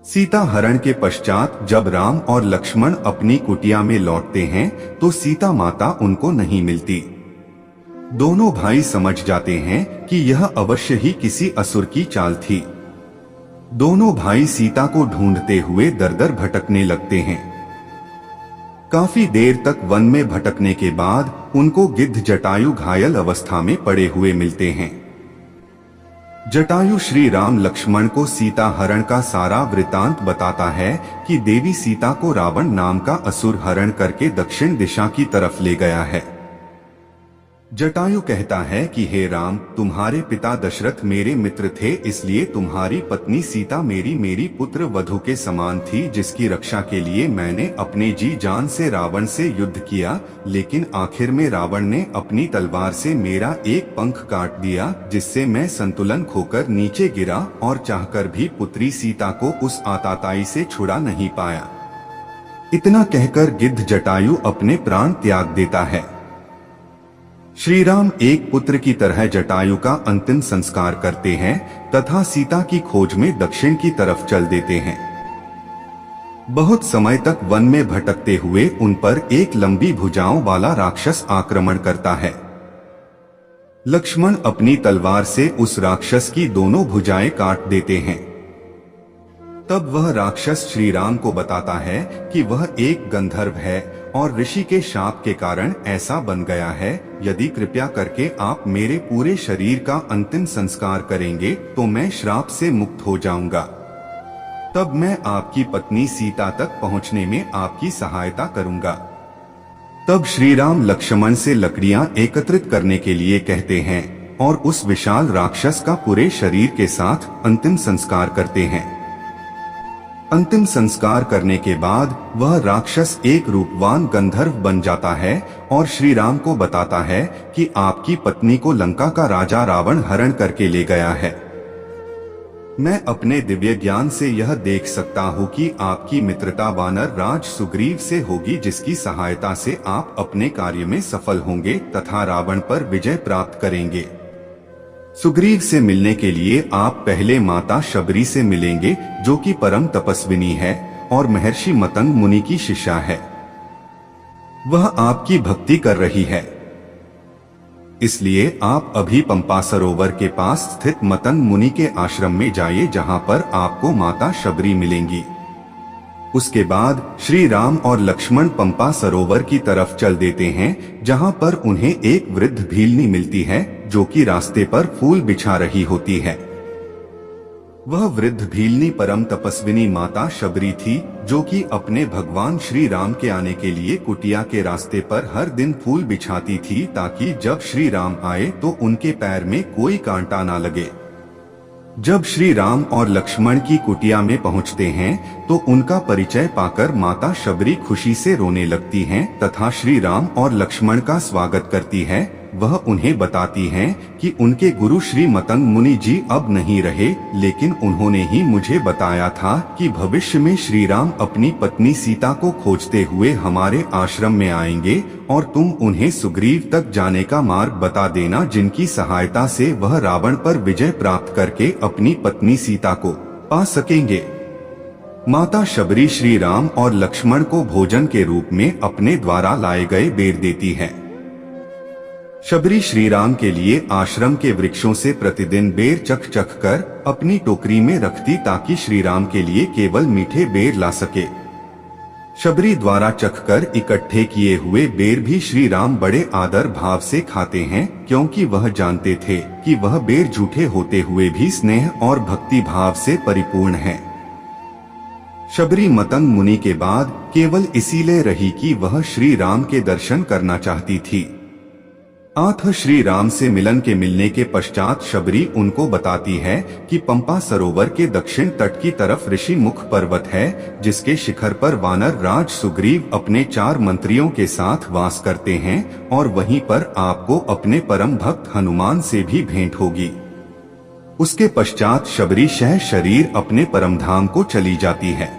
सीता हरण के पश्चात जब राम और लक्ष्मण अपनी कुटिया में लौटते हैं तो सीता माता उनको नहीं मिलती। दोनों भाई समझ जाते हैं कि यह अवश्य ही किसी असुर की चाल थी। दोनों भाई सीता को ढूंढते हुए दर दर भटकने लगते हैं। काफी देर तक वन में भटकने के बाद उनको गिद्ध जटायु घायल अवस्था में पड़े हुए मिलते हैं। जटायु श्री राम लक्ष्मण को सीता हरण का सारा वृतांत बताता है कि देवी सीता को रावण नाम का असुर हरण करके दक्षिण दिशा की तरफ ले गया है। जटायु कहता है कि हे राम, तुम्हारे पिता दशरथ मेरे मित्र थे, इसलिए तुम्हारी पत्नी सीता मेरी पुत्र वधु के समान थी, जिसकी रक्षा के लिए मैंने अपने जी जान से रावण से युद्ध किया। लेकिन आखिर में रावण ने अपनी तलवार से मेरा एक पंख काट दिया, जिससे मैं संतुलन खोकर नीचे गिरा और चाहकर भी पुत्री सीता को उस आताताई से छुड़ा नहीं पाया। इतना कहकर गिद्ध जटायु अपने प्राण त्याग देता है। श्री राम एक पुत्र की तरह जटायु का अंतिम संस्कार करते हैं तथा सीता की खोज में दक्षिण की तरफ चल देते हैं। बहुत समय तक वन में भटकते हुए उन पर एक लंबी भुजाओं वाला राक्षस आक्रमण करता है। लक्ष्मण अपनी तलवार से उस राक्षस की दोनों भुजाएं काट देते हैं। तब वह राक्षस श्री राम को बताता है कि वह एक गंधर्व है और ऋषि के शाप के कारण ऐसा बन गया है। यदि कृपया करके आप मेरे पूरे शरीर का अंतिम संस्कार करेंगे तो मैं श्राप से मुक्त हो जाऊंगा। तब मैं आपकी पत्नी सीता तक पहुंचने में आपकी सहायता करूंगा। तब श्री राम लक्ष्मण से लकड़ियां एकत्रित करने के लिए कहते हैं और उस विशाल राक्षस का पूरे शरीर के साथ अंतिम संस्कार करते हैं। अंतिम संस्कार करने के बाद वह राक्षस एक रूपवान गंधर्व बन जाता है और श्री राम को बताता है कि आपकी पत्नी को लंका का राजा रावण हरण करके ले गया है। मैं अपने दिव्य ज्ञान से यह देख सकता हूँ कि आपकी मित्रता वानर राज सुग्रीव से होगी, जिसकी सहायता से आप अपने कार्य में सफल होंगे तथा रावण पर विजय प्राप्त करेंगे। सुग्रीव से मिलने के लिए आप पहले माता शबरी से मिलेंगे, जो कि परम तपस्विनी है और महर्षि मतंग मुनि की शिष्या है। वह आपकी भक्ति कर रही है, इसलिए आप अभी पंपा सरोवर के पास स्थित मतंग मुनि के आश्रम में जाइए, जहां पर आपको माता शबरी मिलेंगी। उसके बाद श्री राम और लक्ष्मण पंपा सरोवर की तरफ चल देते हैं, जहां पर उन्हें एक वृद्ध भीलनी मिलती है जो कि रास्ते पर फूल बिछा रही होती है। वह वृद्ध भीलनी परम तपस्विनी माता शबरी थी, जो कि अपने भगवान श्री राम के आने के लिए कुटिया के रास्ते पर हर दिन फूल बिछाती थी, ताकि जब श्री राम आए तो उनके पैर में कोई कांटा ना लगे। जब श्री राम और लक्ष्मण की कुटिया में पहुंचते हैं तो उनका परिचय पाकर माता शबरी खुशी से रोने लगती हैं तथा श्री राम और लक्ष्मण का स्वागत करती है। वह उन्हें बताती हैं कि उनके गुरु श्री मतंग मुनि जी अब नहीं रहे, लेकिन उन्होंने ही मुझे बताया था कि भविष्य में श्री राम अपनी पत्नी सीता को खोजते हुए हमारे आश्रम में आएंगे और तुम उन्हें सुग्रीव तक जाने का मार्ग बता देना, जिनकी सहायता से वह रावण पर विजय प्राप्त करके अपनी पत्नी सीता को पा सकेंगे। माता शबरी श्री राम और लक्ष्मण को भोजन के रूप में अपने द्वारा लाए गए बेर देती है। शबरी श्री राम के लिए आश्रम के वृक्षों से प्रतिदिन बेर चख चख कर अपनी टोकरी में रखती, ताकि श्री राम के लिए केवल मीठे बेर ला सके। शबरी द्वारा चखकर इकट्ठे किए हुए बेर भी श्री राम बड़े आदर भाव से खाते हैं, क्योंकि वह जानते थे कि वह बेर झूठे होते हुए भी स्नेह और भक्ति भाव से परिपूर्ण है। शबरी मतंग मुनि के बाद केवल इसीलिए रही कि वह श्री राम के दर्शन करना चाहती थी। आठ श्री राम से मिलने के पश्चात शबरी उनको बताती है कि पंपा सरोवर के दक्षिण तट की तरफ ऋषि मुख पर्वत है, जिसके शिखर पर वानर राज सुग्रीव अपने 4 मंत्रियों के साथ वास करते हैं और वहीं पर आपको अपने परम भक्त हनुमान से भी भेंट होगी। उसके पश्चात शबरी शरीर अपने परम धाम को चली जाती है।